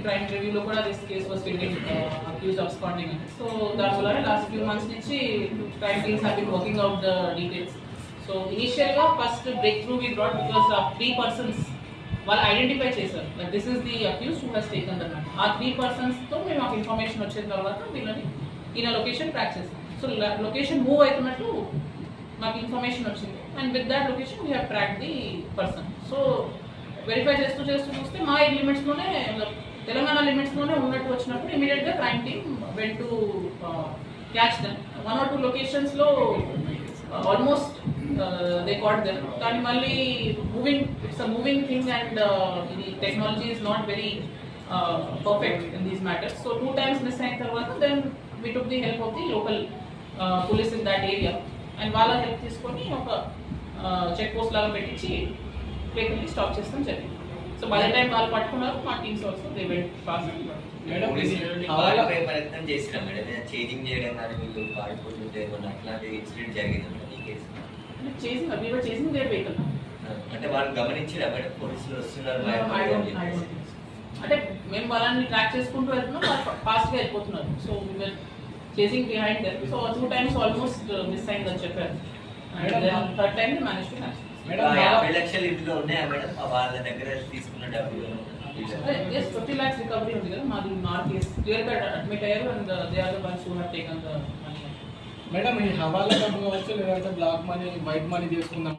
Crime రివ్యూలో కూడా this case was fielding accused of absconding అని. సో దానివల్ల లాస్ట్ ఫ్యూ మంత్స్ నుంచి crime teams have been working out the details. So ఇనిషియల్గా first breakthrough we brought because ఆ 3 persons వాళ్ళు identify చేశారు that this is the accused who he's taken the man. ఆ 3 personsతో మేము మాకు information వచ్చిన తర్వాత వీళ్ళని ఈయన లొకేషన్ ట్రాక్ చేసాం. సో లొకేషన్ మూవ్ అవుతున్నట్టు మాకు ఇన్ఫర్మేషన్ వచ్చింది and with that location we have track the person. So verify చేస్తూ చూస్తే మా లిమిట్స్లోనే తెలంగాణ లిమిట్స్లోనే ఉన్నట్టు వచ్చినప్పుడు ఇమీడియట్గా crime team went to catch them. 1 or 2 లొకేషన్స్లో ఆల్మోస్ట్ దే కాట్ దెమ్. కానీ మళ్ళీ it's a moving thing and ఇది technology is not very perfect in these matters. So 2 times miss అయిన తర్వాత then we took the help of the local police in that area and వాళ్ళ help తీసుకొని ఒక check post లాగా పెట్టించి వెహికల్ని stop చేస్తాం జరిగింది. సో బై ద టైం వాళ్ళు పట్టుకున్నారు మా teams also they went fast. ప్రయత్నం చేసినా మేడం చేంజింగ్ చేయడం కానీ వీళ్ళు పాడిపోతుంటే అట్లాంటి ఇన్సిడెంట్ జరిగింది ఈ కేసు చేసింగ్ దేర్ వెహికల్ అంటే వాళ్ళు గమనించారా మేడం పోలీసులు వస్తున్నారు అంటే మేము వాళ్ళని ట్రాక్ చేసుకుంటూ వెళ్తున్నాం వాళ్ళు ఫాస్ట్గా వెళ్ళిపోతున్నారు. So we're chasing behind them. So 2 times almost miss అయిందని చెప్పారు. Third time manage to catch. 50 లక్షలు ఇందులో ఉన్నాయా మేడం వాళ్ళ దగ్గర తీసుకున్న డబ్బులు? 50 lakhs రికవరీ ఉంది కదా మాది మా కేసు క్లియర్గా అడ్మిట్ అయ్యారు and they are the ones who have taken the money. Madam ఈ హవాలా డబ్బు కావచ్చు లేదంటే బ్లాక్ మనీ వైట్ మనీ తీసుకుందాం